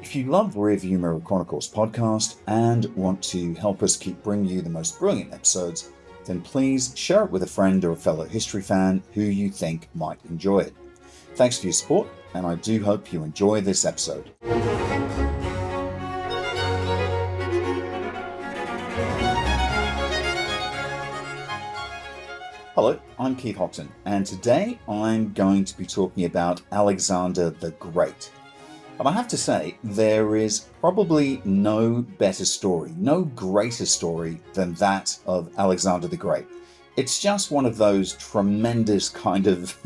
If you love Rearview Mirror Chronicles podcast and want to help us keep bringing you the most brilliant episodes, then please share it with a friend or a fellow history fan who you think might enjoy it. Thanks for your support, and I do hope you enjoy this episode. Hello, I'm Keith Hoxton, and today I'm going to be talking about Alexander the Great. And I have to say, there is probably no better story, no greater story than that of Alexander the Great. It's just one of those tremendous kind of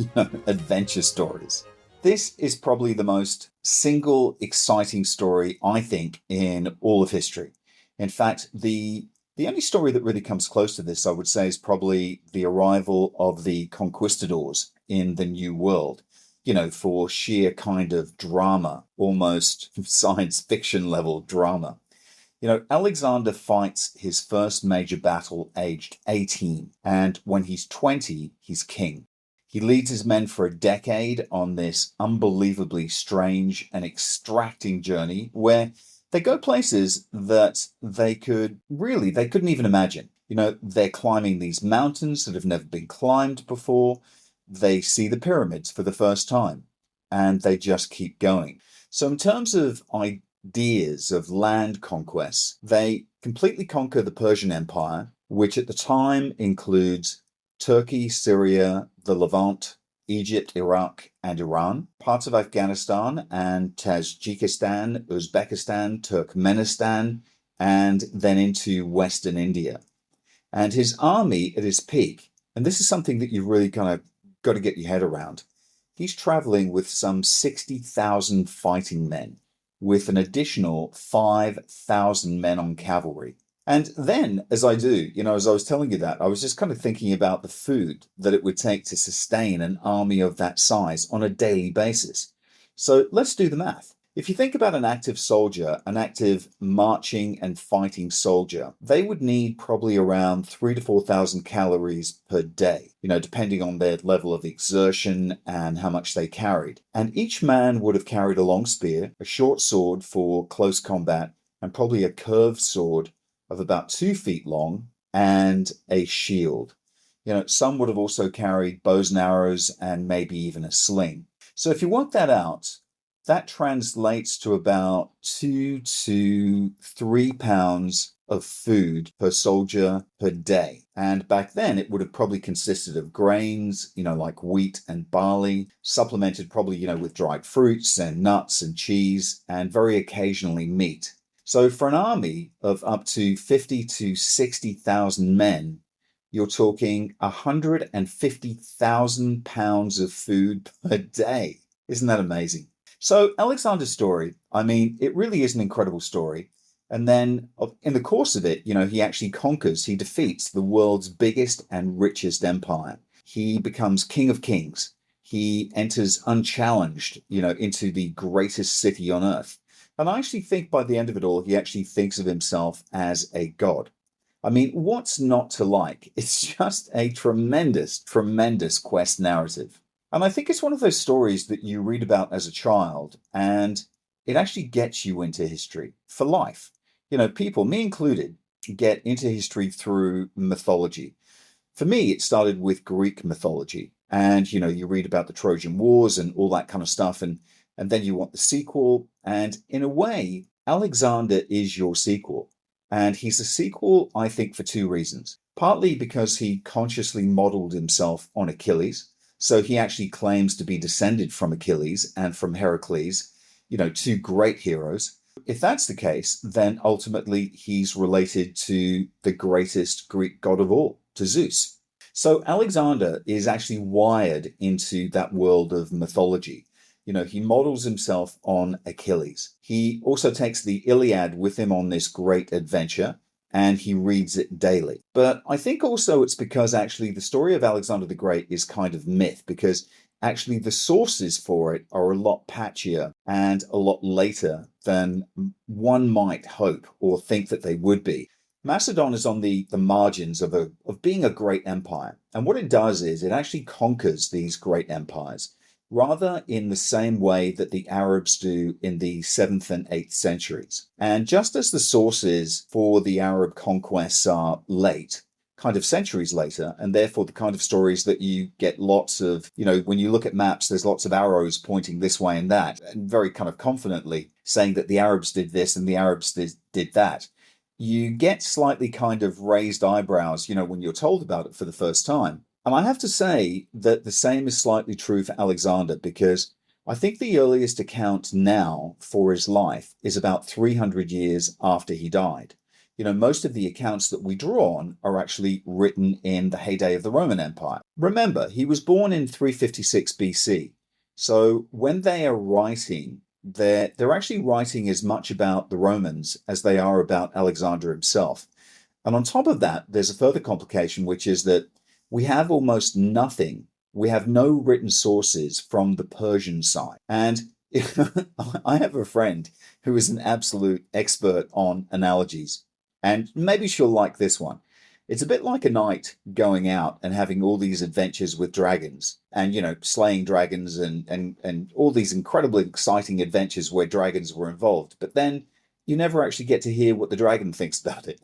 adventure stories. This is probably the most single exciting story, I think, in all of history. In fact, the only story that really comes close to this, I would say, is probably the arrival of the conquistadors in the New World. For sheer kind of drama, almost science fiction level drama. Alexander fights his first major battle aged 18, and when he's 20, he's king. He leads his men for a decade on this unbelievably strange and extracting journey where they go places that they couldn't even imagine. They're climbing these mountains that have never been climbed before. They see the pyramids for the first time, and they just keep going. So in terms of ideas of land conquests, they completely conquer the Persian Empire, which at the time includes Turkey, Syria, the Levant, Egypt, Iraq, and Iran, parts of Afghanistan and Tajikistan, Uzbekistan, Turkmenistan, and then into Western India. And his army at its peak, and this is something that you've really kind of got to get your head around. He's traveling with some 60,000 fighting men, with an additional 5,000 men on cavalry. And then, as I was telling you that, I was just kind of thinking about the food that it would take to sustain an army of that size on a daily basis. So let's do the math. If you think about an active soldier, an active marching and fighting soldier, they would need probably around 3,000 to 4,000 calories per day, depending on their level of exertion and how much they carried. And each man would have carried a long spear, a short sword for close combat, and probably a curved sword of about 2 feet long, and a shield. Some would have also carried bows and arrows and maybe even a sling. So if you work that out, that translates to about 2 to 3 pounds of food per soldier per day. And back then, it would have probably consisted of grains, like wheat and barley, supplemented probably, with dried fruits and nuts and cheese, and very occasionally meat. So for an army of up to 50 to 60,000 men, you're talking 150,000 pounds of food per day. Isn't that amazing? So Alexander's story, it really is an incredible story. And then in the course of it, he actually he defeats the world's biggest and richest empire. He becomes king of kings. He enters unchallenged, into the greatest city on earth. And I actually think by the end of it all, he actually thinks of himself as a god. What's not to like? It's just a tremendous, tremendous quest narrative. And I think it's one of those stories that you read about as a child, and it actually gets you into history for life. People, me included, get into history through mythology. For me, it started with Greek mythology. And, you read about the Trojan Wars and all that kind of stuff, and then you want the sequel. And in a way, Alexander is your sequel. And he's a sequel, I think, for 2 reasons. Partly because he consciously modeled himself on Achilles. So he actually claims to be descended from Achilles and from Heracles, 2 great heroes. If that's the case, then ultimately he's related to the greatest Greek god of all, to Zeus. So Alexander is actually wired into that world of mythology. He models himself on Achilles. He also takes the Iliad with him on this great adventure, and he reads it daily. But I think also it's because actually the story of Alexander the Great is kind of myth, because actually the sources for it are a lot patchier and a lot later than one might hope or think that they would be. Macedon is on the margins of being a great empire. And what it does is it actually conquers these great empires. rather in the same way that the Arabs do in the 7th and 8th centuries. And just as the sources for the Arab conquests are late, kind of centuries later, and therefore the kind of stories that you get lots of, when you look at maps, there's lots of arrows pointing this way and that, and very kind of confidently saying that the Arabs did this and the Arabs did that. You get slightly kind of raised eyebrows, when you're told about it for the first time. And I have to say that the same is slightly true for Alexander, because I think the earliest account now for his life is about 300 years after he died. Most of the accounts that we draw on are actually written in the heyday of the Roman Empire. Remember, he was born in 356 BC. So when they are writing, they're actually writing as much about the Romans as they are about Alexander himself. And on top of that, there's a further complication, which is that we have almost nothing. We have no written sources from the Persian side. And I have a friend who is an absolute expert on analogies. And maybe she'll like this one. It's a bit like a knight going out and having all these adventures with dragons and, slaying dragons and all these incredibly exciting adventures where dragons were involved. But then you never actually get to hear what the dragon thinks about it.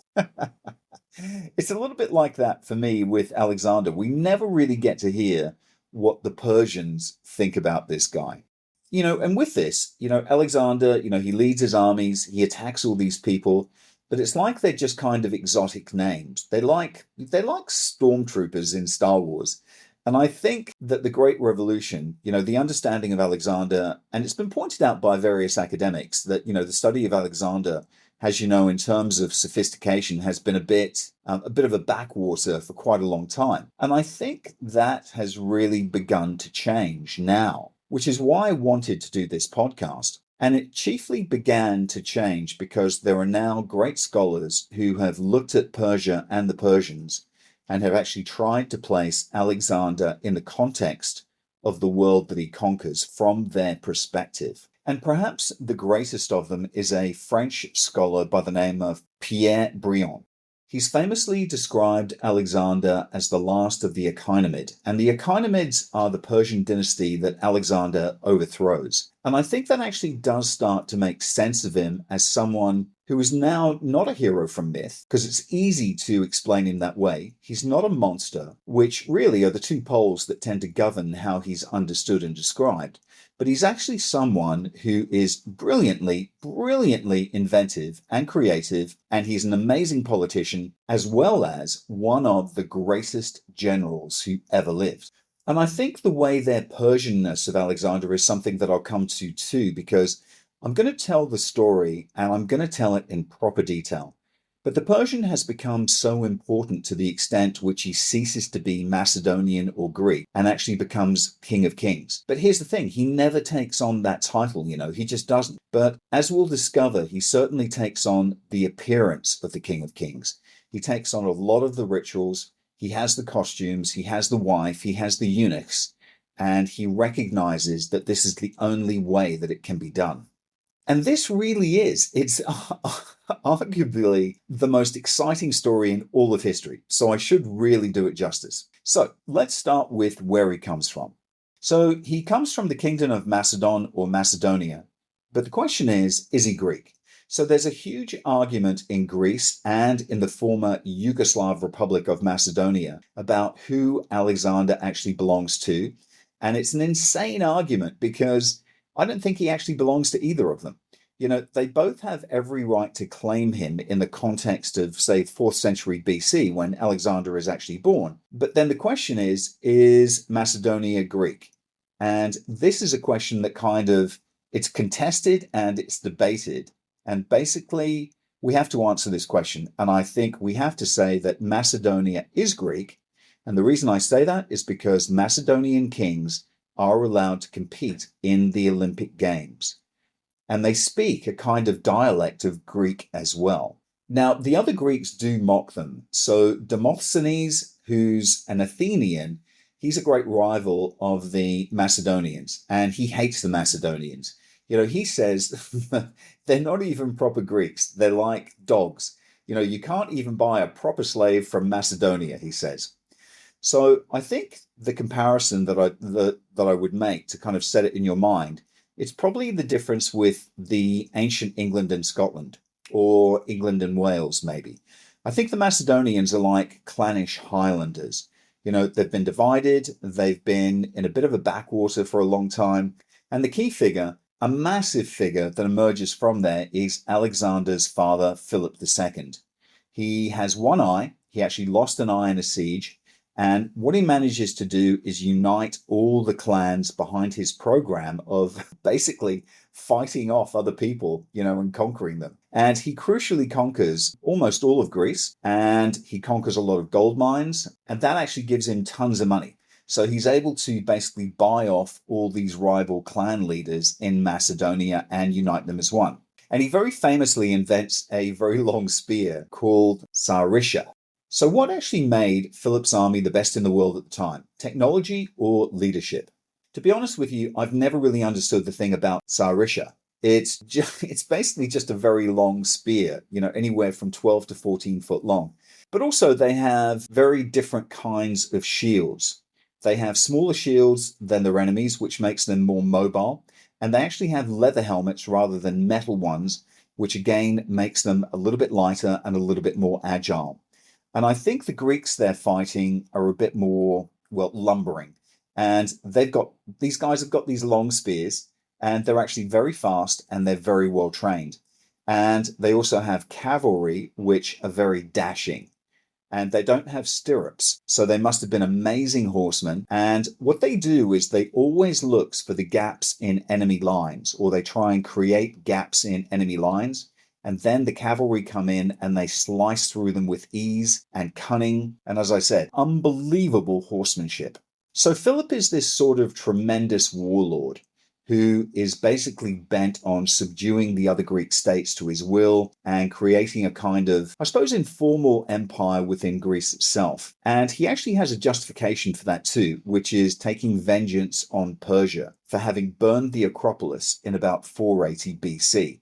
It's a little bit like that for me with Alexander. We never really get to hear what the Persians think about this guy. And with this, Alexander, he leads his armies, he attacks all these people. But it's like they're just kind of exotic names. They're like stormtroopers in Star Wars. And I think that the Great Revolution, the understanding of Alexander, and it's been pointed out by various academics that, the study of Alexander has, in terms of sophistication, has been a bit of a backwater for quite a long time. And I think that has really begun to change now, which is why I wanted to do this podcast. And it chiefly began to change because there are now great scholars who have looked at Persia and the Persians and have actually tried to place Alexander in the context of the world that he conquers from their perspective. And perhaps the greatest of them is a French scholar by the name of Pierre Brion. He's famously described Alexander as the last of the Achaemenid, and the Achaemenids are the Persian dynasty that Alexander overthrows. And I think that actually does start to make sense of him as someone who is now not a hero from myth, because it's easy to explain him that way. He's not a monster, which really are the two poles that tend to govern how he's understood and described. But he's actually someone who is brilliantly inventive and creative, and he's an amazing politician, as well as one of the greatest generals who ever lived. And I think the way their Persianness of Alexander is something that I'll come to too, because I'm going to tell the story and I'm going to tell it in proper detail. But the Persian has become so important to the extent which he ceases to be Macedonian or Greek and actually becomes King of Kings. But here's the thing, he never takes on that title, he just doesn't. But as we'll discover, he certainly takes on the appearance of the King of Kings. He takes on a lot of the rituals, he has the costumes, he has the wife, he has the eunuchs, and he recognizes that this is the only way that it can be done. And this really is, it's arguably the most exciting story in all of history, so I should really do it justice. So let's start with where he comes from. So he comes from the kingdom of Macedon or Macedonia, but the question is he Greek? So there's a huge argument in Greece and in the former Yugoslav Republic of Macedonia about who Alexander actually belongs to, and it's an insane argument because I don't think he actually belongs to either of them. They both have every right to claim him in the context of, say, 4th century BC when Alexander is actually born. But then the question is Macedonia Greek? And this is a question that it's contested and it's debated. And basically, we have to answer this question. And I think we have to say that Macedonia is Greek. And the reason I say that is because Macedonian kings are allowed to compete in the Olympic Games. And they speak a kind of dialect of Greek as well. Now, the other Greeks do mock them. So Demosthenes, who's an Athenian, he's a great rival of the Macedonians, and he hates the Macedonians. He says they're not even proper Greeks. They're like dogs. You can't even buy a proper slave from Macedonia, he says. So I think the comparison that I would make to kind of set it in your mind, it's probably the difference with the ancient England and Scotland, or England and Wales, maybe. I think the Macedonians are like clannish Highlanders. They've been divided, they've been in a bit of a backwater for a long time, and the key figure, a massive figure that emerges from there, is Alexander's father, Philip II. He has one eye. He actually lost an eye in a siege. And what he manages to do is unite all the clans behind his program of basically fighting off other people, and conquering them. And he crucially conquers almost all of Greece, and he conquers a lot of gold mines, and that actually gives him tons of money. So he's able to basically buy off all these rival clan leaders in Macedonia and unite them as one. And he very famously invents a very long spear called Sarisha. So what actually made Philip's army the best in the world at the time? Technology or leadership? To be honest with you, I've never really understood the thing about Sarisha. It's basically just a very long spear, anywhere from 12 to 14 foot long. But also they have very different kinds of shields. They have smaller shields than their enemies, which makes them more mobile. And they actually have leather helmets rather than metal ones, which again makes them a little bit lighter and a little bit more agile. And I think the Greeks they're fighting are a bit more, well, lumbering. And these guys have got these long spears, and they're actually very fast and they're very well trained. And they also have cavalry, which are very dashing. And they don't have stirrups. So they must have been amazing horsemen. And what they do is they always look for the gaps in enemy lines, or they try and create gaps in enemy lines. And then the cavalry come in and they slice through them with ease and cunning. And as I said, unbelievable horsemanship. So Philip is this sort of tremendous warlord who is basically bent on subduing the other Greek states to his will and creating a kind of, I suppose, informal empire within Greece itself. And he actually has a justification for that too, which is taking vengeance on Persia for having burned the Acropolis in about 480 BC.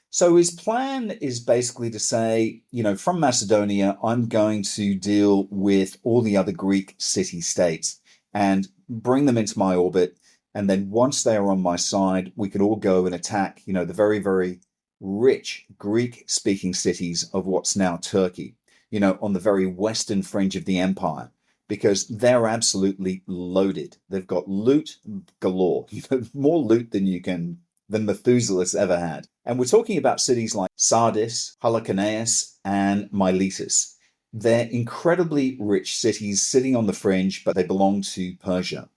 So his plan is basically to say, from Macedonia, I'm going to deal with all the other Greek city-states and bring them into my orbit. And then once they are on my side, we could all go and attack, the very, very rich Greek-speaking cities of what's now Turkey, on the very western fringe of the empire, because they're absolutely loaded. They've got loot galore, more loot than Methuselah's ever had. And we're talking about cities like Sardis, Halicarnassus, and Miletus. They're incredibly rich cities sitting on the fringe, but they belong to Persia.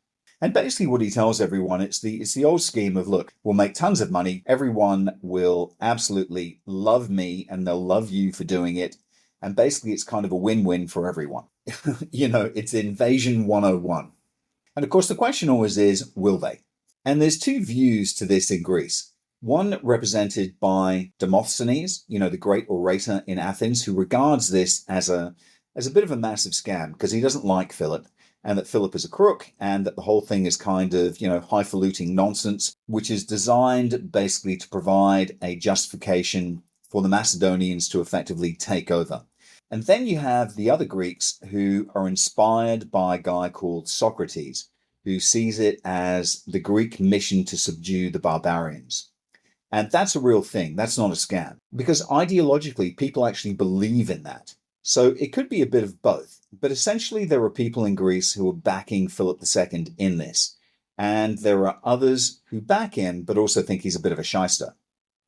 And basically what he tells everyone, it's the old scheme of, look, we'll make tons of money. Everyone will absolutely love me and they'll love you for doing it. And basically it's kind of a win-win for everyone. It's invasion 101. And of course the question always is, will they? And there's two views to this in Greece. One represented by Demosthenes, the great orator in Athens, who regards this as a bit of a massive scam because he doesn't like Philip, and that Philip is a crook, and that the whole thing is kind of, highfalutin nonsense, which is designed basically to provide a justification for the Macedonians to effectively take over. And then you have the other Greeks who are inspired by a guy called Socrates, who sees it as the Greek mission to subdue the barbarians. And that's a real thing. That's not a scam. Because ideologically, people actually believe in that. So it could be a bit of both. But essentially, there are people in Greece who are backing Philip II in this. And there are others who back him, but also think he's a bit of a shyster.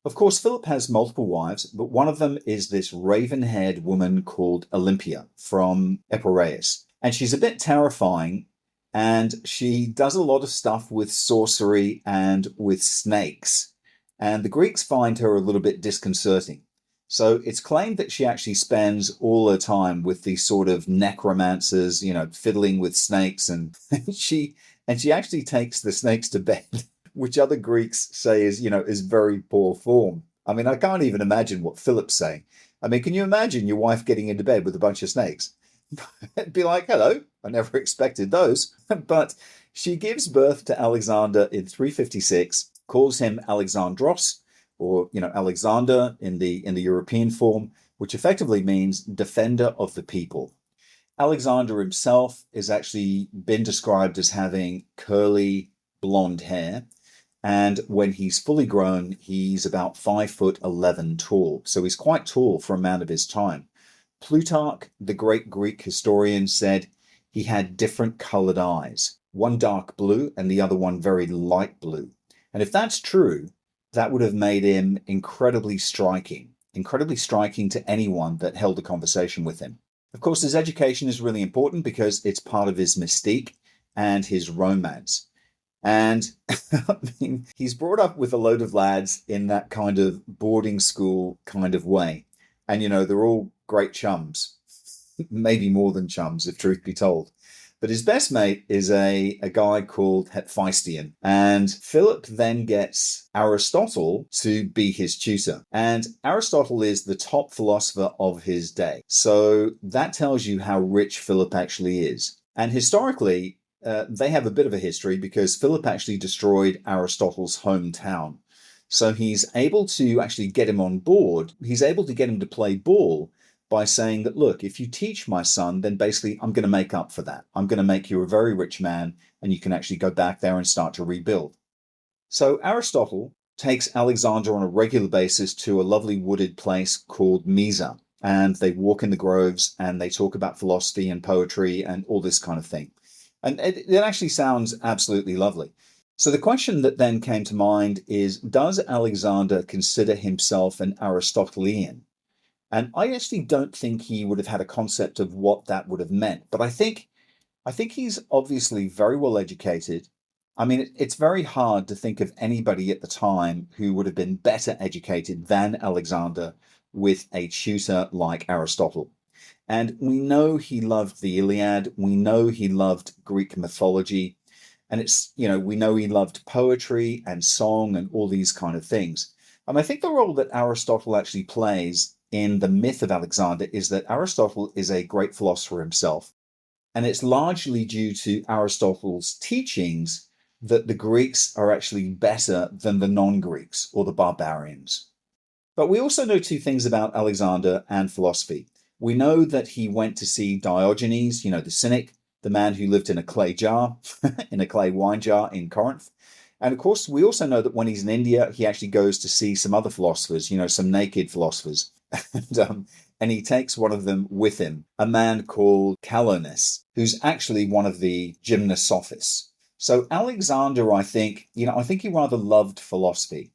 Of course, Philip has multiple wives, but one of them is this raven-haired woman called Olympia from Epirus. And she's a bit terrifying. And she does a lot of stuff with sorcery and with snakes. And the Greeks find her a little bit disconcerting. So it's claimed that she actually spends all her time with these sort of necromancers, fiddling with snakes, and she actually takes the snakes to bed, which other Greeks say is very poor form. I mean, I can't even imagine what Philip's saying. I mean, can you imagine your wife getting into bed with a bunch of snakes? It'd be like, hello, I never expected those. But she gives birth to Alexander in 356, calls him Alexandros, or Alexander in the European form, which effectively means defender of the people. Alexander himself has actually been described as having curly blonde hair. And when he's fully grown, he's about 5'11" tall. So he's quite tall for a man of his time. Plutarch, the great Greek historian, said he had different colored eyes, one dark blue and the other one very light blue. And if that's true, that would have made him incredibly striking to anyone that held a conversation with him. Of course, his education is really important because it's part of his mystique and his romance. And I mean, he's brought up with a load of lads in that kind of boarding school kind of way. And, they're all great chums, maybe more than chums, if truth be told. But his best mate is a guy called Hephaestion. And Philip then gets Aristotle to be his tutor. And Aristotle is the top philosopher of his day. So that tells you how rich Philip actually is. And historically, they have a bit of a history because Philip actually destroyed Aristotle's hometown. So he's able to actually get him on board. He's able to get him to play ball by saying that, look, if you teach my son, then basically I'm going to make up for that. I'm going to make you a very rich man, and you can actually go back there and start to rebuild. So Aristotle takes Alexander on a regular basis to a lovely wooded place called Mysa, and they walk in the groves and they talk about philosophy and poetry and all this kind of thing. And it actually sounds absolutely lovely. So the question that then came to mind is, does Alexander consider himself an Aristotelian? And I actually don't think he would have had a concept of what that would have meant. But I think he's obviously very well educated. I mean, it's very hard to think of anybody at the time who would have been better educated than Alexander with a tutor like Aristotle. And we know he loved the Iliad. We know he loved Greek mythology. And we know he loved poetry and song and all these kind of things. And I think the role that Aristotle actually plays in the myth of Alexander is that Aristotle is a great philosopher himself. And it's largely due to Aristotle's teachings that the Greeks are actually better than the non-Greeks or the barbarians. But we also know two things about Alexander and philosophy. We know that he went to see Diogenes, the cynic, the man who lived in a clay jar, in a clay wine jar in Corinth. And of course, we also know that when he's in India, he actually goes to see some other philosophers, some naked philosophers. And he takes one of them with him, a man called Calonus, who's actually one of the gymnosophists. So Alexander, I think he rather loved philosophy.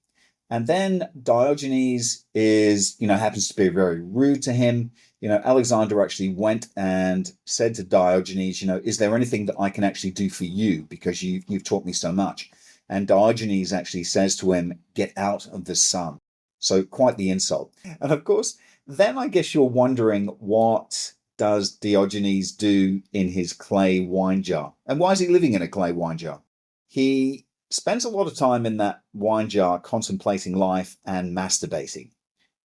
And then Diogenes happens to be very rude to him. Alexander actually went and said to Diogenes, is there anything that I can actually do for you? Because you've taught me so much. And Diogenes actually says to him, get out of the sun. So quite the insult. And of course, then I guess you're wondering, what does Diogenes do in his clay wine jar? And why is he living in a clay wine jar? He spends a lot of time in that wine jar contemplating life and masturbating.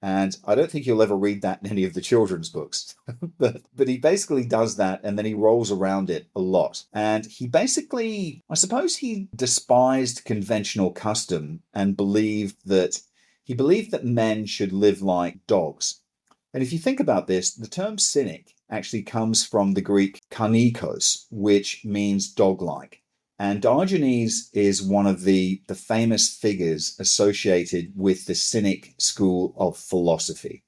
And I don't think you'll ever read that in any of the children's books. but he basically does that, and then he rolls around it a lot. And he basically, I suppose he despised conventional custom and believed that men should live like dogs. And if you think about this, the term cynic actually comes from the Greek kanikos, which means dog-like. And Diogenes is one of the famous figures associated with the Cynic school of philosophy.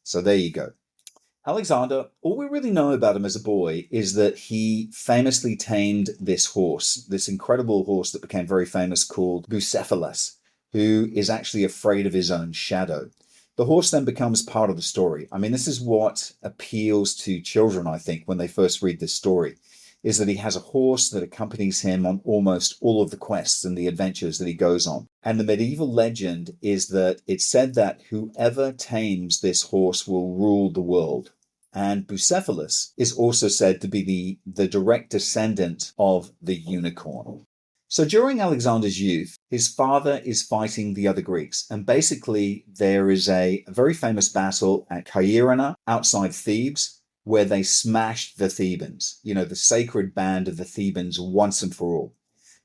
So there you go. Alexander, all we really know about him as a boy is that he famously tamed this horse, this incredible horse that became very famous called Bucephalus, who is actually afraid of his own shadow. The horse then becomes part of the story. I mean, this is what appeals to children, I think, when they first read this story, is that he has a horse that accompanies him on almost all of the quests and the adventures that he goes on. And the medieval legend is that it's said that whoever tames this horse will rule the world. And Bucephalus is also said to be the direct descendant of the unicorn. So during Alexander's youth, his father is fighting the other Greeks. And basically, there is a very famous battle at Chaeronea outside Thebes, where they smashed the Thebans, the sacred band of the Thebans once and for all.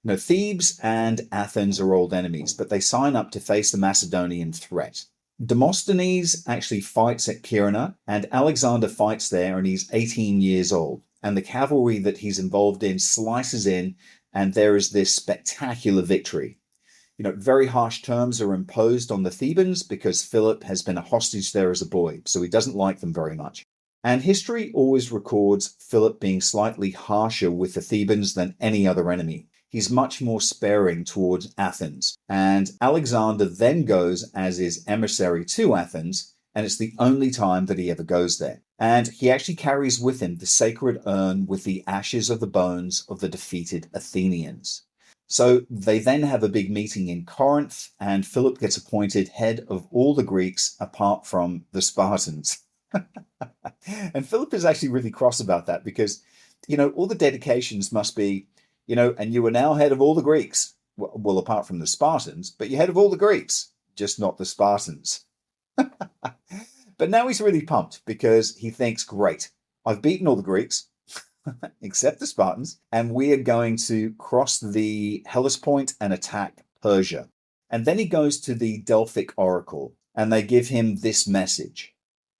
Thebes and Athens are old enemies, but they sign up to face the Macedonian threat. Demosthenes actually fights at Chaeronea, and Alexander fights there, and he's 18 years old. and the cavalry that he's involved in slices in, and there is this spectacular victory. Very harsh terms are imposed on the Thebans because Philip has been a hostage there as a boy, so he doesn't like them very much. And history always records Philip being slightly harsher with the Thebans than any other enemy. He's much more sparing towards Athens. And Alexander then goes as his emissary to Athens, and it's the only time that he ever goes there. And he actually carries with him the sacred urn with the ashes of the bones of the defeated Athenians. So they then have a big meeting in Corinth, and Philip gets appointed head of all the Greeks apart from the Spartans. And Philip is actually really cross about that because, all the dedications must be, and you are now head of all the Greeks. Well, apart from the Spartans, but you're head of all the Greeks, just not the Spartans. But now he's really pumped because he thinks, great, I've beaten all the Greeks, except the Spartans, and we are going to cross the Hellespont and attack Persia. And then he goes to the Delphic oracle, and they give him this message.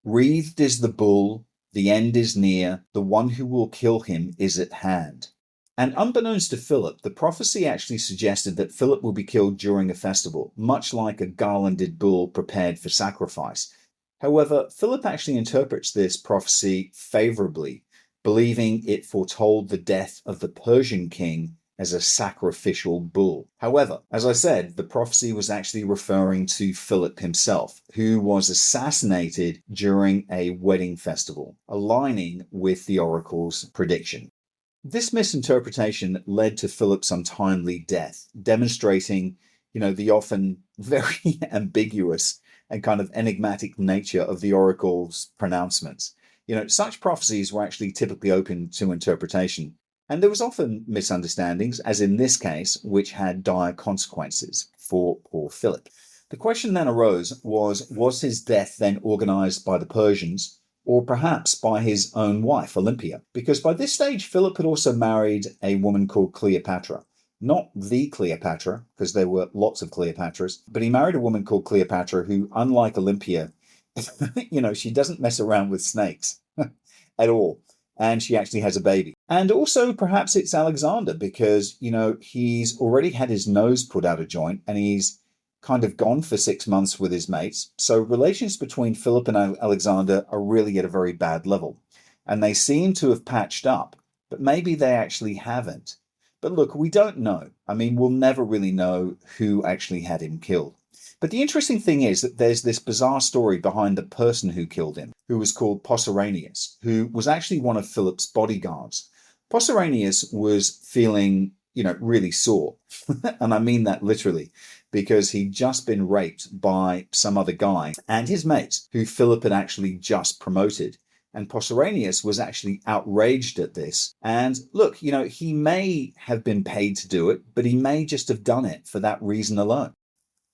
Wreathed is the bull, the end is near, the one who will kill him is at hand. And unbeknownst to Philip, the prophecy actually suggested that Philip will be killed during a festival, much like a garlanded bull prepared for sacrifice. However, Philip actually interprets this prophecy favorably, believing it foretold the death of the Persian king as a sacrificial bull. However, as I said, the prophecy was actually referring to Philip himself, who was assassinated during a wedding festival, aligning with the oracle's prediction. This misinterpretation led to Philip's untimely death, demonstrating, the often very ambiguous and kind of enigmatic nature of the oracle's pronouncements. Such prophecies were actually typically open to interpretation, and there was often misunderstandings, as in this case, which had dire consequences for poor Philip. The question then arose was his death then organized by the Persians, or perhaps by his own wife, Olympia? Because by this stage, Philip had also married a woman called Cleopatra. Not the Cleopatra, because there were lots of Cleopatras, but he married a woman called Cleopatra who, unlike Olympia, she doesn't mess around with snakes at all. And she actually has a baby. And also, perhaps it's Alexander because, he's already had his nose put out of joint and he's kind of gone for 6 months with his mates. So relations between Philip and Alexander are really at a very bad level. And they seem to have patched up, but maybe they actually haven't. But look, we don't know. We'll never really know who actually had him killed. But the interesting thing is that there's this bizarre story behind the person who killed him, who was called Pausanias, who was actually one of Philip's bodyguards. Pausanias was feeling, really sore. And I mean that literally, because he'd just been raped by some other guy and his mates, who Philip had actually just promoted. And Pausanias was actually outraged at this. And look, he may have been paid to do it, but he may just have done it for that reason alone.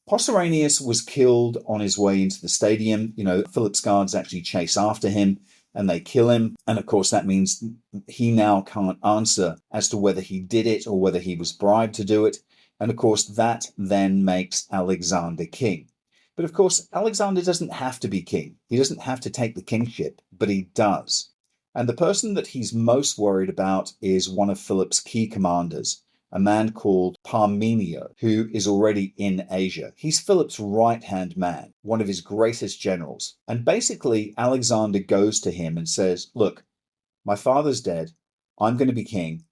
Pausanias was killed on his way into the stadium. Philip's guards actually chase after him and they kill him. And of course, that means he now can't answer as to whether he did it or whether he was bribed to do it. And of course, that then makes Alexander king. But of course, Alexander doesn't have to be king. He doesn't have to take the kingship, but he does. And the person that he's most worried about is one of Philip's key commanders, a man called Parmenio, who is already in Asia. He's Philip's right-hand man, one of his greatest generals. And basically, Alexander goes to him and says, look, my father's dead. I'm going to be king.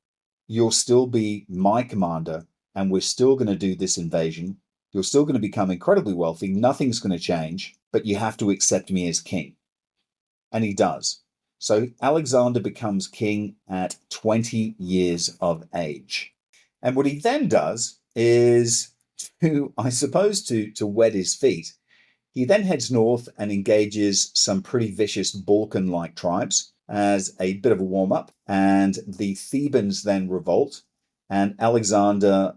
You'll still be my commander, and we're still going to do this invasion. You're still going to become incredibly wealthy. Nothing's going to change, but you have to accept me as king. And he does. So Alexander becomes king at 20 years of age. And what he then does is to wet his feet. He then heads north and engages some pretty vicious Balkan-like tribes as a bit of a warm-up. And the Thebans then revolt. And Alexander,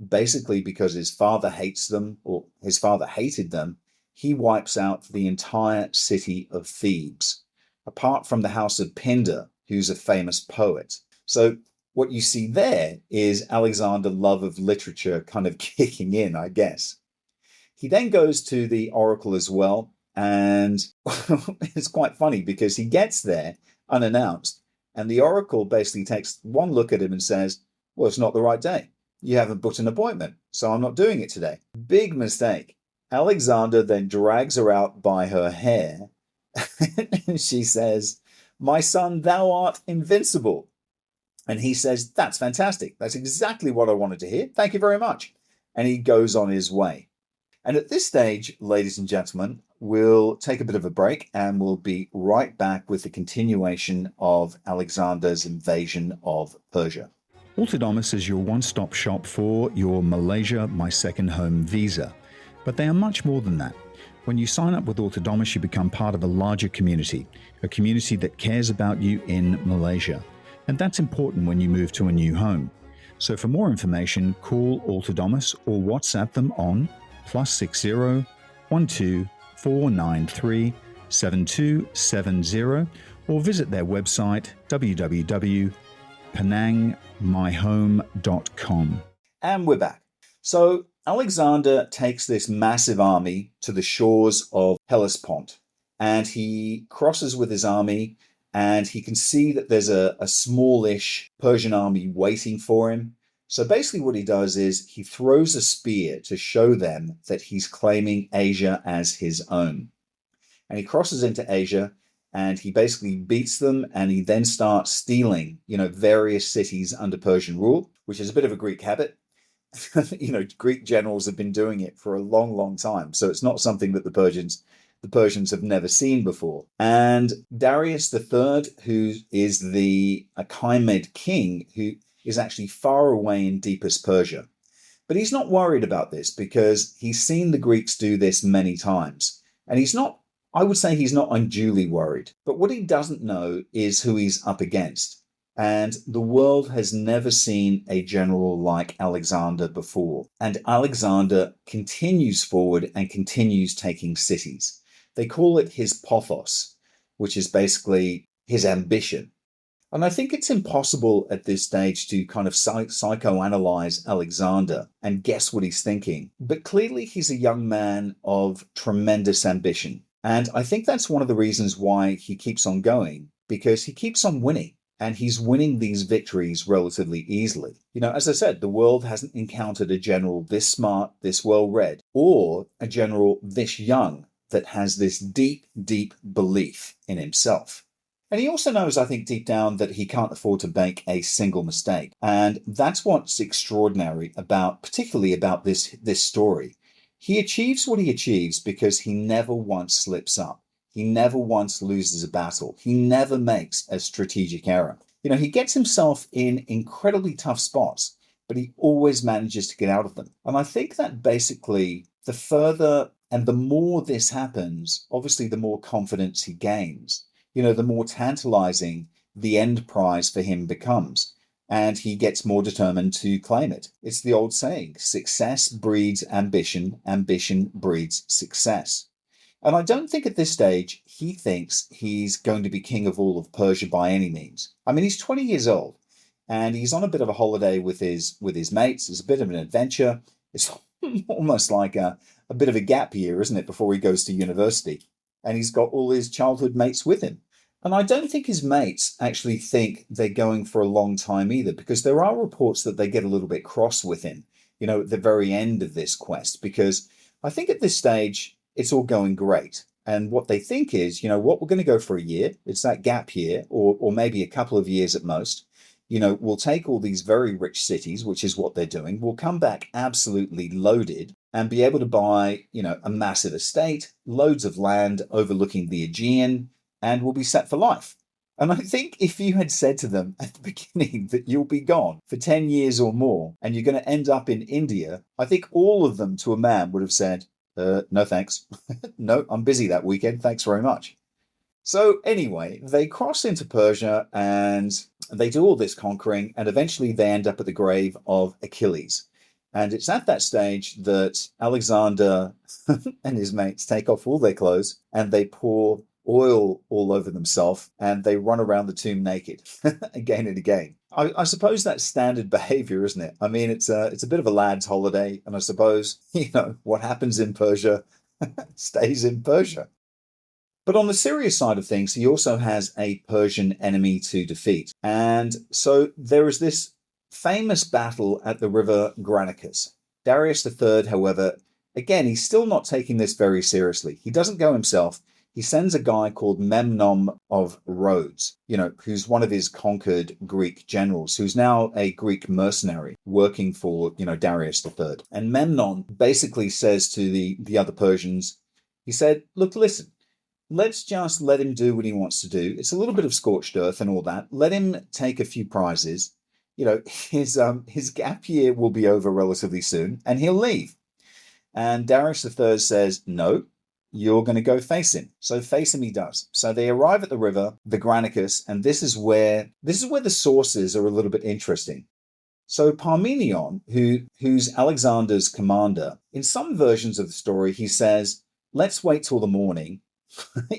basically because his father hates them, or his father hated them, he wipes out the entire city of Thebes, apart from the house of Pindar, who's a famous poet. So what you see there is Alexander's love of literature kind of kicking in, I guess. He then goes to the oracle as well, and it's quite funny because he gets there unannounced, And the oracle basically takes one look at him and says, well, it's not the right day. You haven't booked an appointment, so I'm not doing it today. Big mistake. Alexander then drags her out by her hair, and she says, my son, thou art invincible. And he says, that's fantastic. That's exactly what I wanted to hear. Thank you very much. And he goes on his way. And at this stage, ladies and gentlemen, we'll take a bit of a break and we'll be right back with the continuation of Alexander's invasion of Persia. Autonomous is your one-stop shop for your Malaysia My Second Home visa. But they are much more than that. When you sign up with Autonomous, you become part of a larger community, a community that cares about you in Malaysia. And that's important when you move to a new home. So for more information, call Autonomous or WhatsApp them on +60 12 493 7270 or visit their website www.penangmyhome.com. And we're back. So Alexander takes this massive army to the shores of Hellespont, and he crosses with his army, and he can see that there's a smallish Persian army waiting for him. So basically what he does is he throws a spear to show them that he's claiming Asia as his own. And he crosses into Asia, and he basically beats them, and he then starts stealing, various cities under Persian rule, which is a bit of a Greek habit. Greek generals have been doing it for a long, long time. So it's not something that the Persians have never seen before. And Darius III, who is the Achaemenid king, who is actually far away in deepest Persia. But he's not worried about this because he's seen the Greeks do this many times. And I would say he's not unduly worried. But what he doesn't know is who he's up against. And the world has never seen a general like Alexander before. And Alexander continues forward and continues taking cities. They call it his pothos, which is basically his ambition. And I think it's impossible at this stage to kind of psychoanalyze Alexander and guess what he's thinking. But clearly he's a young man of tremendous ambition. And I think that's one of the reasons why he keeps on going, because he keeps on winning. And he's winning these victories relatively easily. As I said, the world hasn't encountered a general this smart, this well-read, or a general this young that has this deep, deep belief in himself. And he also knows, I think, deep down that he can't afford to make a single mistake. And that's what's extraordinary particularly about this story. He achieves what he achieves because he never once slips up. He never once loses a battle. He never makes a strategic error. He gets himself in incredibly tough spots, but he always manages to get out of them. And I think that basically the further and the more this happens, obviously the more confidence he gains. The more tantalizing the end prize for him becomes. And he gets more determined to claim it. It's the old saying, success breeds ambition, ambition breeds success. And I don't think at this stage he thinks he's going to be king of all of Persia by any means. I mean, he's 20 years old and he's on a bit of a holiday with his mates. It's a bit of an adventure. It's almost like a bit of a gap year, isn't it, before he goes to university. And he's got all his childhood mates with him. And I don't think his mates actually think they're going for a long time either, because there are reports that they get a little bit cross with him, at the very end of this quest, because I think at this stage, it's all going great. And what they think is, what, we're going to go for a year. It's that gap year, or maybe a couple of years at most. We'll take all these very rich cities, which is what they're doing. We'll come back absolutely loaded and be able to buy, a massive estate, loads of land overlooking the Aegean, and we'll be set for life. And I think if you had said to them at the beginning that you'll be gone for 10 years or more, and you're going to end up in India, I think all of them to a man would have said, no thanks. No, I'm busy that weekend. Thanks very much. So anyway, they cross into Persia and they do all this conquering, and eventually they end up at the grave of Achilles. And it's at that stage that Alexander and his mates take off all their clothes and they pour oil all over themselves and they run around the tomb naked again and again. I suppose that's standard behavior, isn't it? I mean, it's a bit of a lad's holiday, and I suppose, what happens in Persia stays in Persia. But on the serious side of things, he also has a Persian enemy to defeat. And so there is this famous battle at the river Granicus. Darius III, however, again, he's still not taking this very seriously. He doesn't go himself. He sends a guy called Memnon of Rhodes, who's one of his conquered Greek generals, who's now a Greek mercenary working for, Darius III. And Memnon basically says to the other Persians, he said, look, listen, let's just let him do what he wants to do. It's a little bit of scorched earth and all that. Let him take a few prizes. His gap year will be over relatively soon, and he'll leave. And Darius III says, no, you're going to go face him. So face him he does. So they arrive at the river, the Granicus, and this is where the sources are a little bit interesting. So Parmenion, who's Alexander's commander, in some versions of the story, he says, let's wait till the morning.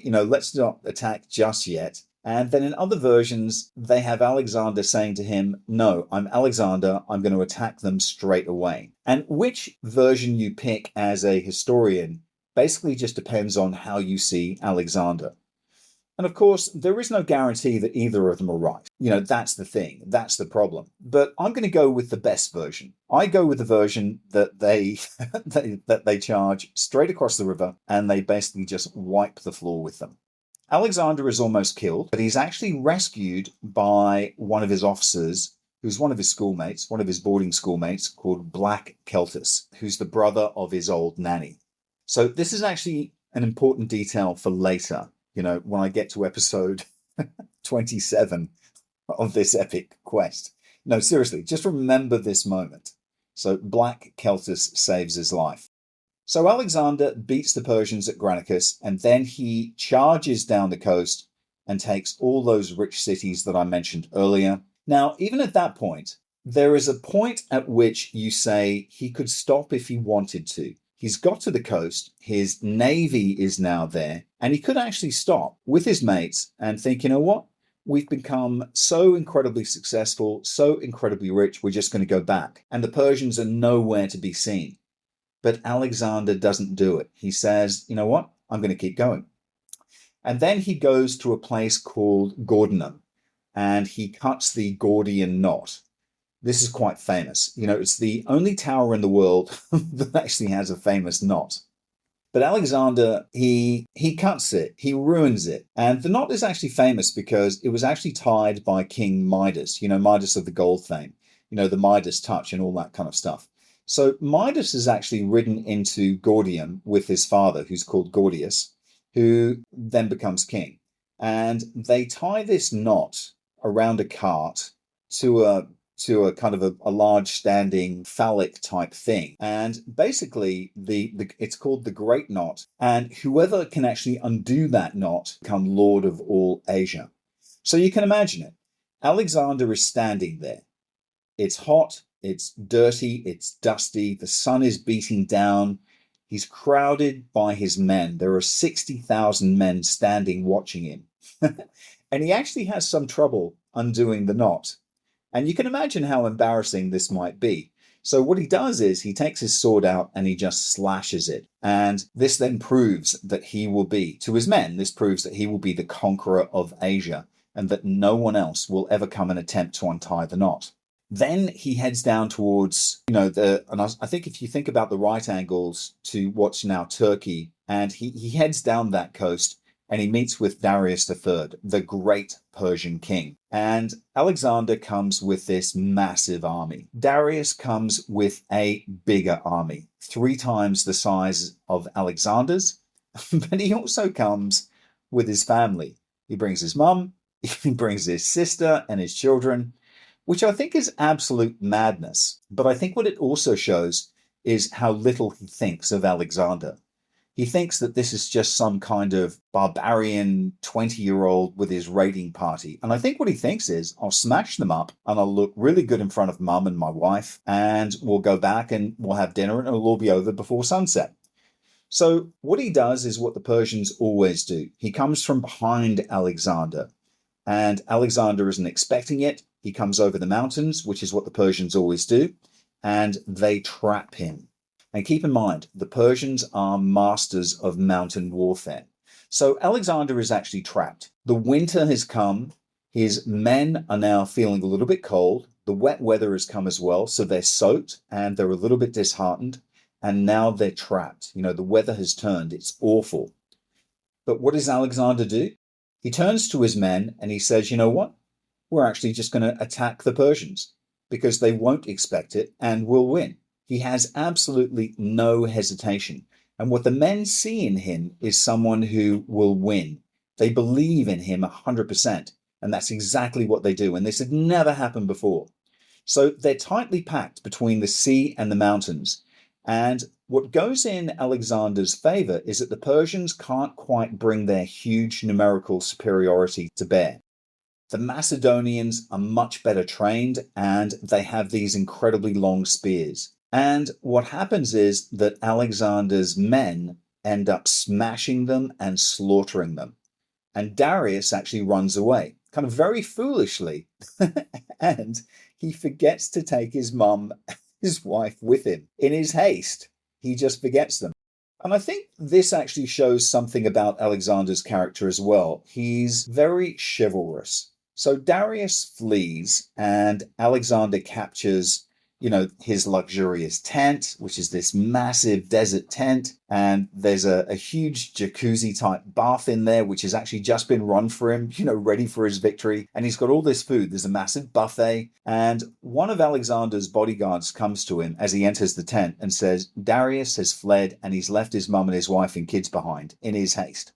Let's not attack just yet. And then in other versions, they have Alexander saying to him, no, I'm Alexander, I'm going to attack them straight away. And which version you pick as a historian basically just depends on how you see Alexander. And of course, there is no guarantee that either of them are right. That's the thing. That's the problem. But I'm going to go with the best version. I go with the version that they that they charge straight across the river and they basically just wipe the floor with them. Alexander is almost killed, but he's actually rescued by one of his officers, who's one of his schoolmates, one of his boarding schoolmates called Black Celtus, who's the brother of his old nanny. So this is actually an important detail for later, when I get to episode 27 of this epic quest. No, seriously, just remember this moment. So Black Celtus saves his life. So Alexander beats the Persians at Granicus, and then he charges down the coast and takes all those rich cities that I mentioned earlier. Now, even at that point, there is a point at which you say he could stop if he wanted to. He's got to the coast, his navy is now there, and he could actually stop with his mates and think, you know what? We've become so incredibly successful, so incredibly rich, we're just going to go back. And the Persians are nowhere to be seen. But Alexander doesn't do it. He says, you know what? I'm going to keep going. And then he goes to a place called Gordinum, and he cuts the Gordian knot. This is quite famous. It's the only tower in the world that actually has a famous knot. But Alexander, he cuts it, he ruins it. And the knot is actually famous because it was actually tied by King Midas, Midas of the gold fame, the Midas touch and all that kind of stuff. So Midas is actually ridden into Gordium with his father, who's called Gordius, who then becomes king. And they tie this knot around a cart to a kind of a large standing phallic type thing. And basically it's called the Great Knot. And whoever can actually undo that knot become Lord of all Asia. So you can imagine it. Alexander is standing there. It's hot. It's dirty, it's dusty, the sun is beating down. He's crowded by his men. There are 60,000 men standing watching him. And he actually has some trouble undoing the knot. And you can imagine how embarrassing this might be. So what he does is he takes his sword out and he just slashes it. And this then proves that he will be, to his men, this proves that he will be the conqueror of Asia and that no one else will ever come and attempt to untie the knot. Then he heads down towards, and I think if you think about the right angles to what's now Turkey, and he heads down that coast and he meets with Darius III, the great Persian king. And Alexander comes with this massive army. Darius comes with a bigger army, 3 times the size of Alexander's, but he also comes with his family. He brings his mum, he brings his sister and his children, which I think is absolute madness. But I think what it also shows is how little he thinks of Alexander. He thinks that this is just some kind of barbarian 20-year-old with his raiding party. And I think what he thinks is, I'll smash them up and I'll look really good in front of mum and my wife, and we'll go back and we'll have dinner and it'll all be over before sunset. So what he does is what the Persians always do. He comes from behind Alexander, and Alexander isn't expecting it. He comes over the mountains, which is what the Persians always do, and they trap him. And keep in mind, the Persians are masters of mountain warfare. So Alexander is actually trapped. The winter has come. His men are now feeling a little bit cold. The wet weather has come as well. So they're soaked and they're a little bit disheartened. And now they're trapped. The weather has turned. It's awful. But what does Alexander do? He turns to his men and he says, you know what? We're actually just going to attack the Persians because they won't expect it and we'll win. He has absolutely no hesitation. And what the men see in him is someone who will win. They believe in him 100%. And that's exactly what they do. And this had never happened before. So they're tightly packed between the sea and the mountains. And what goes in Alexander's favor is that the Persians can't quite bring their huge numerical superiority to bear. The Macedonians are much better trained and they have these incredibly long spears. And what happens is that Alexander's men end up smashing them and slaughtering them. And Darius actually runs away, kind of very foolishly. And he forgets to take his mum, his wife, with him. In his haste, he just forgets them. And I think this actually shows something about Alexander's character as well. He's very chivalrous. So Darius flees and Alexander captures, his luxurious tent, which is this massive desert tent. And there's a huge jacuzzi type bath in there, which has actually just been run for him, ready for his victory. And he's got all this food. There's a massive buffet. And one of Alexander's bodyguards comes to him as he enters the tent and says, Darius has fled and he's left his mum and his wife and kids behind in his haste.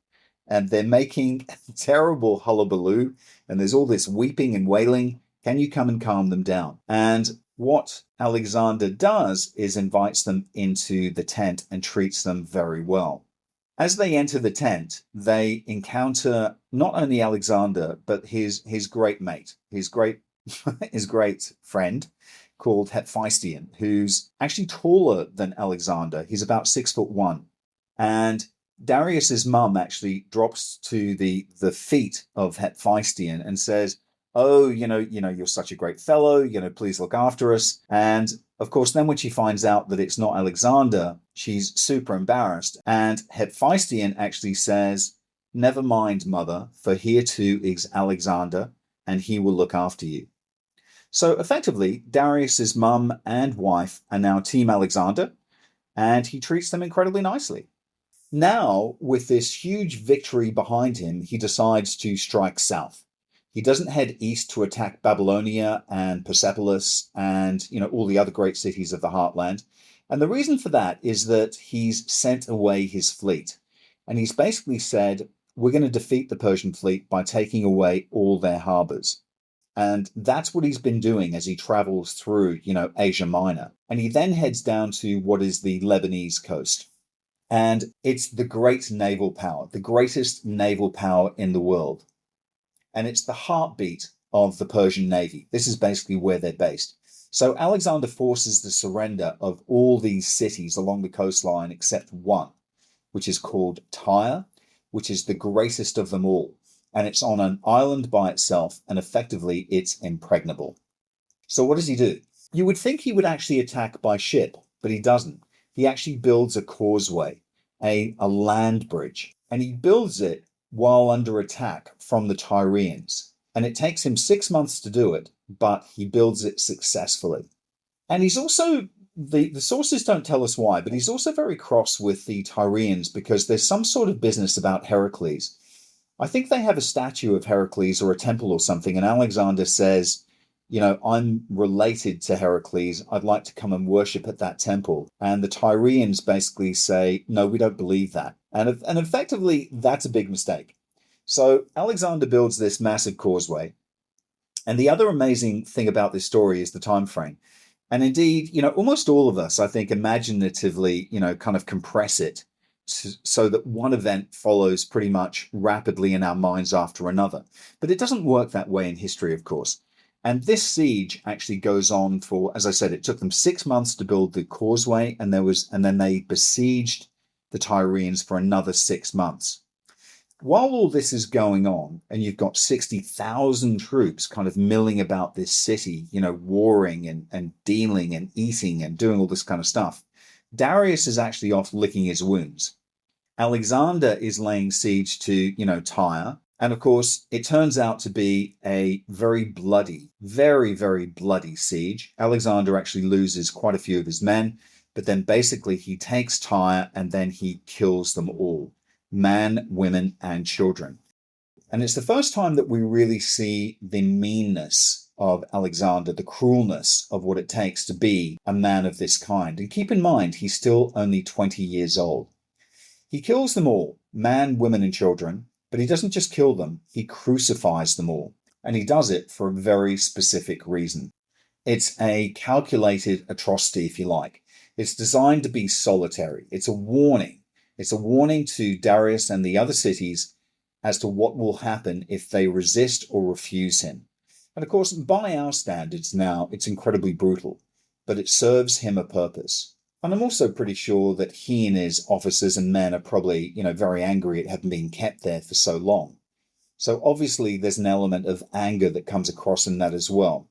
And they're making terrible hullabaloo. And there's all this weeping and wailing. Can you come and calm them down? And what Alexander does is invites them into the tent and treats them very well. As they enter the tent, they encounter not only Alexander, but his great mate, his great friend called Hephaestion, who's actually taller than Alexander. He's about 6'1". And Darius's mum actually drops to the feet of Hephaestion and says, oh, you're such a great fellow, please look after us. And of course, then when she finds out that it's not Alexander, she's super embarrassed. And Hephaestion actually says, never mind, mother, for here too is Alexander, and he will look after you. So effectively, Darius's mum and wife are now Team Alexander, and he treats them incredibly nicely. Now, with this huge victory behind him, he decides to strike south. He doesn't head east to attack Babylonia and Bucephalus and, all the other great cities of the heartland. And the reason for that is that he's sent away his fleet. And he's basically said, we're going to defeat the Persian fleet by taking away all their harbors. And that's what he's been doing as he travels through, Asia Minor. And he then heads down to what is the Lebanese coast. And it's the great naval power, the greatest naval power in the world. And it's the heartbeat of the Persian Navy. This is basically where they're based. So Alexander forces the surrender of all these cities along the coastline except one, which is called Tyre, which is the greatest of them all. And it's on an island by itself, and effectively it's impregnable. So what does he do? You would think he would actually attack by ship, but he doesn't. He actually builds a causeway, a land bridge, and he builds it while under attack from the Tyrians. And it takes him 6 months to do it, but he builds it successfully. And he's also, the sources don't tell us why, but he's also very cross with the Tyrians because there's some sort of business about Heracles. I think they have a statue of Heracles or a temple or something, and Alexander says, I'm related to Heracles. I'd like to come and worship at that temple. And the Tyrians basically say, no, we don't believe that. And effectively, that's a big mistake. So Alexander builds this massive causeway. And the other amazing thing about this story is the time frame. And indeed, almost all of us, I think, imaginatively, kind of compress it so that one event follows pretty much rapidly in our minds after another. But it doesn't work that way in history, of course. And this siege actually goes on for, as I said, it took them 6 months to build the causeway, and then they besieged the Tyrians for another 6 months. While all this is going on, and you've got 60,000 troops kind of milling about this city, warring and dealing and eating and doing all this kind of stuff, Darius is actually off licking his wounds. Alexander is laying siege to, Tyre. And of course, it turns out to be a very bloody, very, very bloody siege. Alexander actually loses quite a few of his men, but then basically he takes Tyre and then he kills them all, men, women, and children. And it's the first time that we really see the meanness of Alexander, the cruelness of what it takes to be a man of this kind. And keep in mind, he's still only 20 years old. He kills them all, man, women, and children, but he doesn't just kill them, he crucifies them all. And he does it for a very specific reason. It's a calculated atrocity, if you like. It's designed to be solitary. It's a warning. It's a warning to Darius and the other cities as to what will happen if they resist or refuse him. And of course, by our standards now, it's incredibly brutal, but it serves him a purpose. And I'm also pretty sure that he and his officers and men are probably, very angry at having been kept there for so long. So obviously there's an element of anger that comes across in that as well.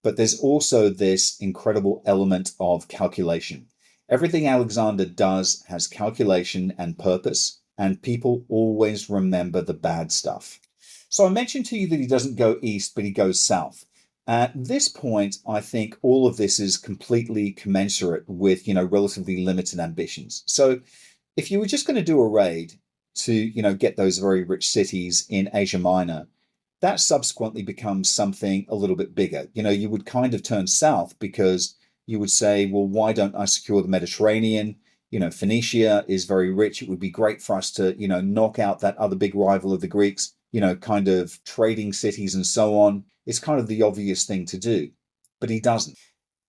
But there's also this incredible element of calculation. Everything Alexander does has calculation and purpose, and people always remember the bad stuff. So I mentioned to you that he doesn't go east, but he goes south. At this point, I think all of this is completely commensurate with, relatively limited ambitions. So if you were just going to do a raid to, get those very rich cities in Asia Minor, that subsequently becomes something a little bit bigger. You would kind of turn south because you would say, well, why don't I secure the Mediterranean? Phoenicia is very rich. It would be great for us to, knock out that other big rival of the Greeks, kind of trading cities and so on. It's kind of the obvious thing to do, but he doesn't.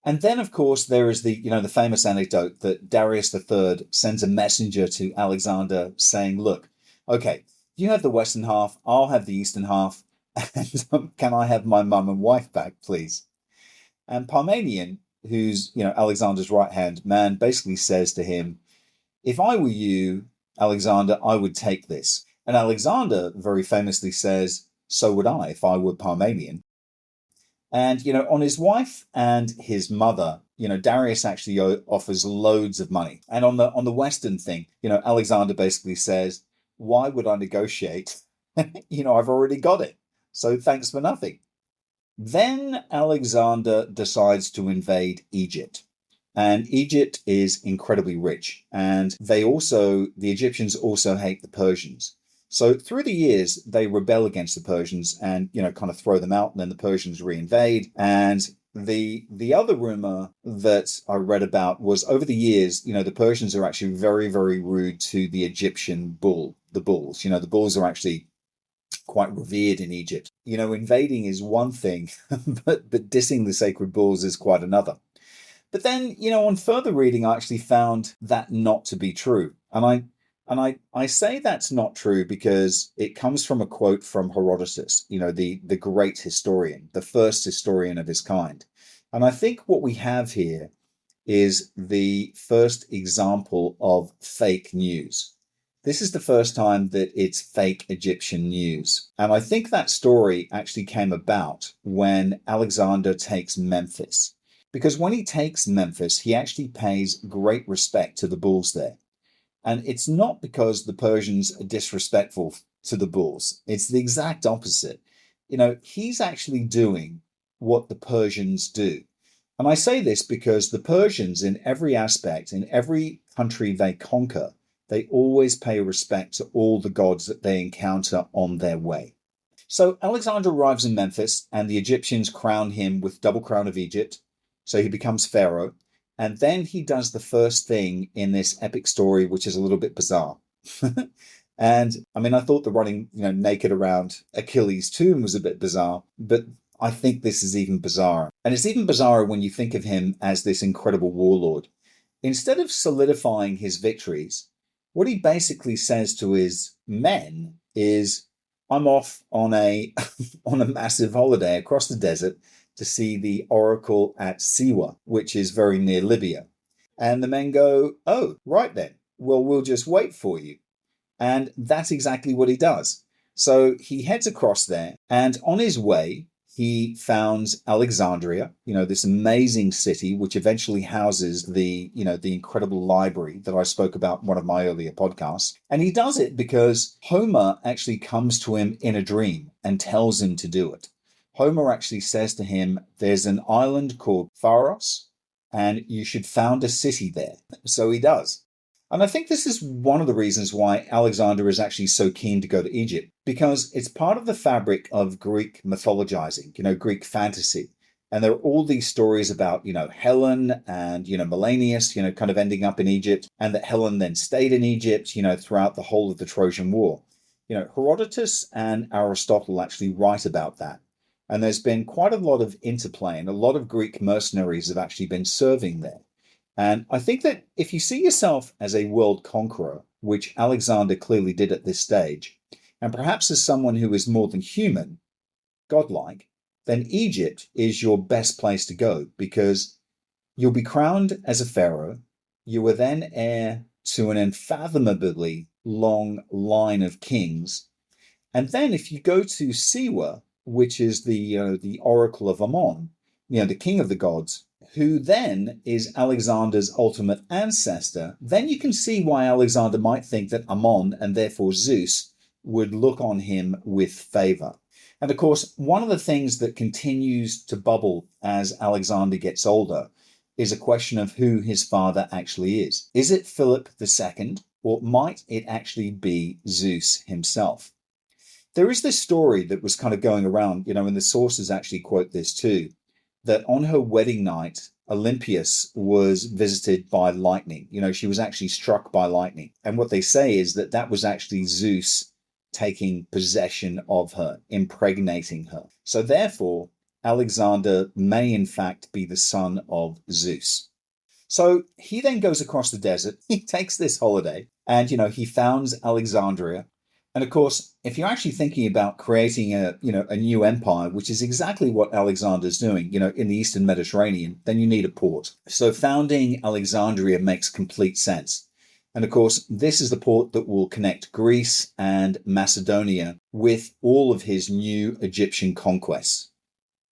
And then, of course, there is the famous anecdote that Darius III sends a messenger to Alexander saying, look, okay, you have the western half, I'll have the eastern half, and can I have my mum and wife back, please? And Parmenion, who's, Alexander's right-hand man, basically says to him, if I were you, Alexander, I would take this. And Alexander very famously says, so would I if I were Parmenion. And, on his wife and his mother, Darius actually offers loads of money. And on the Western thing, Alexander basically says, why would I negotiate? I've already got it. So thanks for nothing. Then Alexander decides to invade Egypt. And Egypt is incredibly rich. And the Egyptians also hate the Persians. So through the years, they rebel against the Persians and, kind of throw them out, and then the Persians reinvade. And the other rumor that I read about was over the years, the Persians are actually very, very rude to the Egyptian bull, the bulls. The bulls are actually quite revered in Egypt. Invading is one thing, but dissing the sacred bulls is quite another. But then, on further reading, I actually found that not to be true. And I say that's not true because it comes from a quote from Herodotus, the great historian, the first historian of his kind. And I think what we have here is the first example of fake news. This is the first time that it's fake Egyptian news. And I think that story actually came about when Alexander takes Memphis. Because when he takes Memphis, he actually pays great respect to the bulls there. And it's not because the Persians are disrespectful to the bulls. It's the exact opposite. He's actually doing what the Persians do. And I say this because the Persians, in every aspect, in every country they conquer, they always pay respect to all the gods that they encounter on their way. So Alexander arrives in Memphis, and the Egyptians crown him with double crown of Egypt. So he becomes pharaoh. And then he does the first thing in this epic story, which is a little bit bizarre. And I thought the running, naked around Achilles' tomb was a bit bizarre, but I think this is even bizarrer. And it's even bizarrer when you think of him as this incredible warlord. Instead of solidifying his victories, what he basically says to his men is, I'm off on a on a massive holiday across the desert to see the oracle at Siwa, which is very near Libya. And the men go, oh, right then. Well, we'll just wait for you. And that's exactly what he does. So he heads across there, and on his way, he founds Alexandria, this amazing city, which eventually houses the incredible library that I spoke about in one of my earlier podcasts. And he does it because Homer actually comes to him in a dream and tells him to do it. Homer actually says to him, there's an island called Pharos, and you should found a city there. So he does. And I think this is one of the reasons why Alexander is actually so keen to go to Egypt, because it's part of the fabric of Greek mythologizing, Greek fantasy. And there are all these stories about, Helen and, Menelaus, kind of ending up in Egypt, and that Helen then stayed in Egypt, throughout the whole of the Trojan War. Herodotus and Aristotle actually write about that. And there's been quite a lot of interplay, and a lot of Greek mercenaries have actually been serving there. And I think that if you see yourself as a world conqueror, which Alexander clearly did at this stage, and perhaps as someone who is more than human, godlike, then Egypt is your best place to go, because you'll be crowned as a pharaoh. You are then heir to an unfathomably long line of kings. And then if you go to Siwa, which is the oracle of Ammon, the king of the gods, who then is Alexander's ultimate ancestor, then you can see why Alexander might think that Ammon, and therefore Zeus, would look on him with favor. And of course, one of the things that continues to bubble as Alexander gets older is a question of who his father actually is. Is it Philip II, or might it actually be Zeus himself? There is this story that was kind of going around, and the sources actually quote this too, that on her wedding night, Olympias was visited by lightning. She was actually struck by lightning. And what they say is that that was actually Zeus taking possession of her, impregnating her. So therefore, Alexander may in fact be the son of Zeus. So he then goes across the desert. He takes this holiday and, he founds Alexandria. And of course, if you're actually thinking about creating a new empire, which is exactly what Alexander's doing, in the Eastern Mediterranean, then you need a port. So founding Alexandria makes complete sense. And of course, this is the port that will connect Greece and Macedonia with all of his new Egyptian conquests.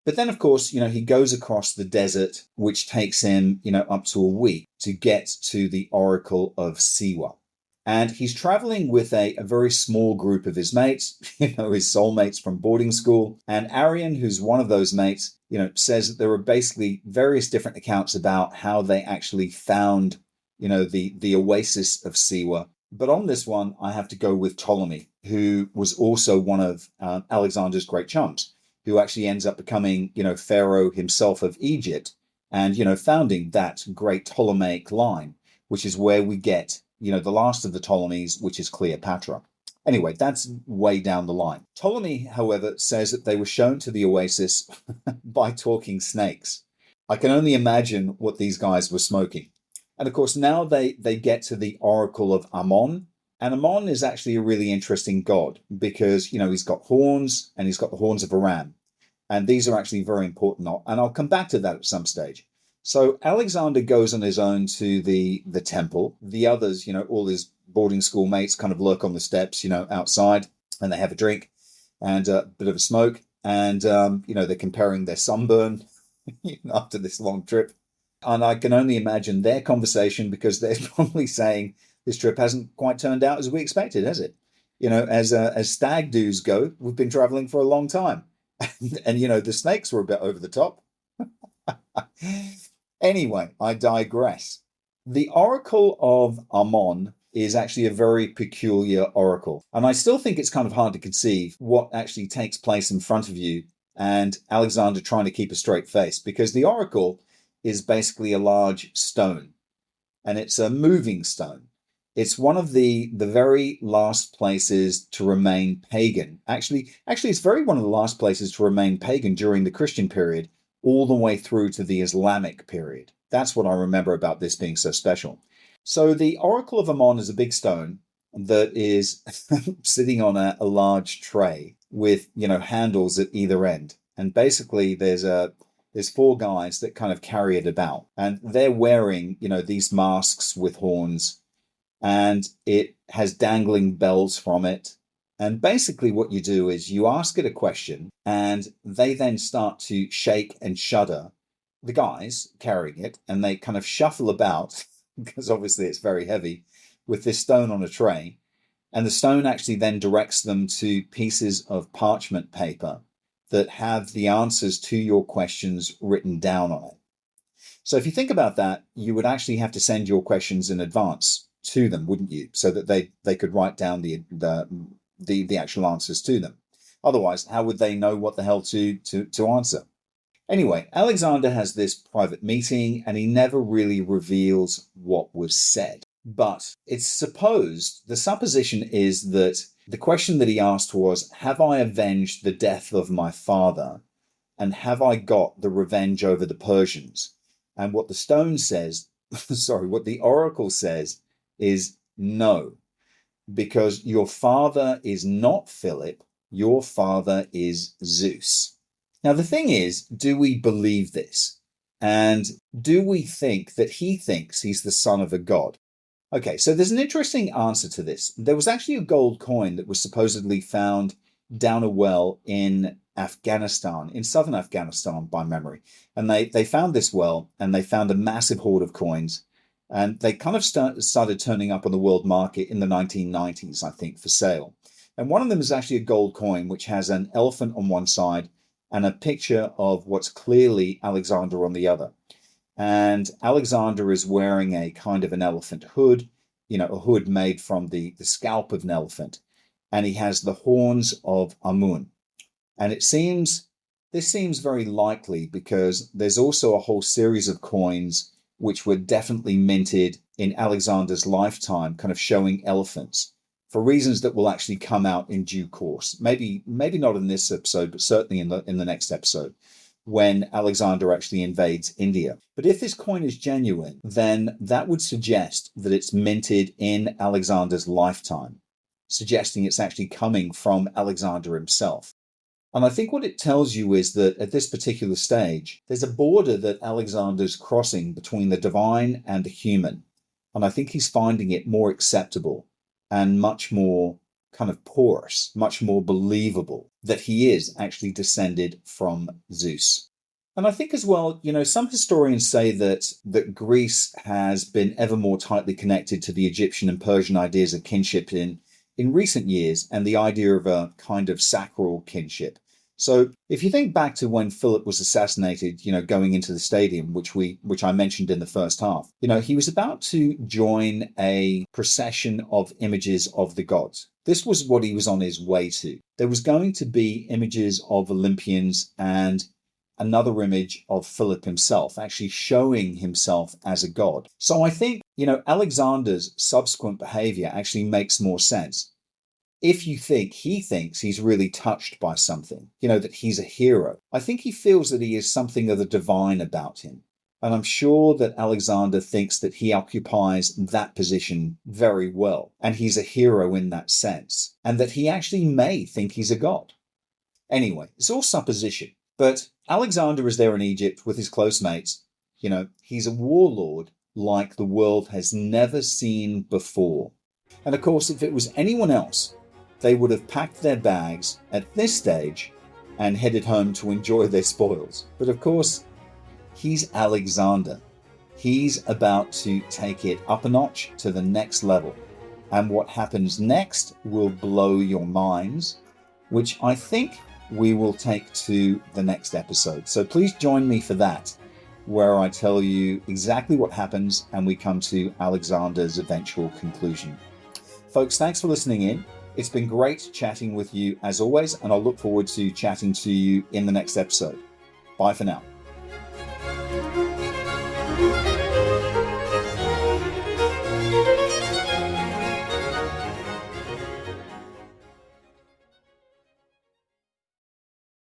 But then, of course, he goes across the desert, which takes him, up to a week to get to the Oracle of Siwa. And he's traveling with a very small group of his mates, his soulmates from boarding school. And Arian, who's one of those mates, says that there are basically various different accounts about how they actually found, the oasis of Siwa. But on this one, I have to go with Ptolemy, who was also one of Alexander's great chums, who actually ends up becoming, Pharaoh himself of Egypt and, founding that great Ptolemaic line, which is where we get the last of the Ptolemies, which is Cleopatra. Anyway, that's way down the line. Ptolemy, however, says that they were shown to the oasis by talking snakes. I can only imagine what these guys were smoking. And of course, now they get to the Oracle of Ammon. And Ammon is actually a really interesting god because, he's got horns and he's got the horns of a ram. And these are actually very important. And I'll come back to that at some stage. So Alexander goes on his own to the temple. The others, all his boarding school mates kind of lurk on the steps, outside, and they have a drink and a bit of a smoke. And, they're comparing their sunburn after this long trip. And I can only imagine their conversation because they're probably saying this trip hasn't quite turned out as we expected, has it? As stag doos go, we've been traveling for a long time. And the snakes were a bit over the top. Anyway, I digress. The Oracle of Ammon is actually a very peculiar oracle. And I still think it's kind of hard to conceive what actually takes place in front of you and Alexander trying to keep a straight face, because the oracle is basically a large stone, and it's a moving stone. It's one of the very last places to remain pagan. Actually, it's one of the last places to remain pagan during the Christian period, all the way through to the Islamic period. That's what I remember about this being so special. So the Oracle of Ammon is a big stone that is sitting on a large tray with, handles at either end. And basically there's four guys that kind of carry it about, and they're wearing, these masks with horns, and it has dangling bells from it. And basically what you do is you ask it a question and they then start to shake and shudder, the guys carrying it, and they kind of shuffle about because obviously it's very heavy with this stone on a tray. And the stone actually then directs them to pieces of parchment paper that have the answers to your questions written down on it. So if you think about that, you would actually have to send your questions in advance to them, wouldn't you? So that they could write down the actual answers to them. Otherwise, how would they know what the hell to answer? Anyway, Alexander has this private meeting and he never really reveals what was said. But it's supposed, the supposition is that the question that he asked was, have I avenged the death of my father? And have I got the revenge over the Persians? And what the stone says, what the oracle says is no, because your father is not Philip, your father is Zeus. Now, the thing is, do we believe this? And do we think that he thinks he's the son of a god? Okay, so there's an interesting answer to this. There was actually a gold coin that was supposedly found down a well in Afghanistan, in southern Afghanistan by memory. And they found this well and they found a massive hoard of coins. And they kind of started turning up on the world market in the 1990s, I think, for sale. And one of them is actually a gold coin, which has an elephant on one side and a picture of what's clearly Alexander on the other. And Alexander is wearing a kind of an elephant hood, a hood made from the scalp of an elephant. And he has the horns of Amun. And this seems very likely because there's also a whole series of coins which were definitely minted in Alexander's lifetime, kind of showing elephants for reasons that will actually come out in due course. Maybe not in this episode, but certainly in the next episode, when Alexander actually invades India. But if this coin is genuine, then that would suggest that it's minted in Alexander's lifetime, suggesting it's actually coming from Alexander himself. And I think what it tells you is that at this particular stage, there's a border that Alexander's crossing between the divine and the human. And I think he's finding it more acceptable and much more kind of porous, much more believable that he is actually descended from Zeus. And I think as well, some historians say that Greece has been ever more tightly connected to the Egyptian and Persian ideas of kinship in recent years, and the idea of a kind of sacral kinship. So if you think back to when Philip was assassinated, going into the stadium, which I mentioned in the first half, he was about to join a procession of images of the gods. This was what he was on his way to. There was going to be images of Olympians and another image of Philip himself, actually showing himself as a god. So I think, Alexander's subsequent behavior actually makes more sense. If you think he thinks he's really touched by something, that he's a hero, I think he feels that he is something of the divine about him. And I'm sure that Alexander thinks that he occupies that position very well, and he's a hero in that sense, and that he actually may think he's a god. Anyway, it's all supposition. But Alexander is there in Egypt with his close mates. He's a warlord like the world has never seen before. And of course, if it was anyone else, they would have packed their bags at this stage and headed home to enjoy their spoils. But of course, he's Alexander. He's about to take it up a notch to the next level. And what happens next will blow your minds, which I think we will take to the next episode. So please join me for that, where I tell you exactly what happens and we come to Alexander's eventual conclusion. Folks, thanks for listening in. It's been great chatting with you as always, and I'll look forward to chatting to you in the next episode. Bye for now.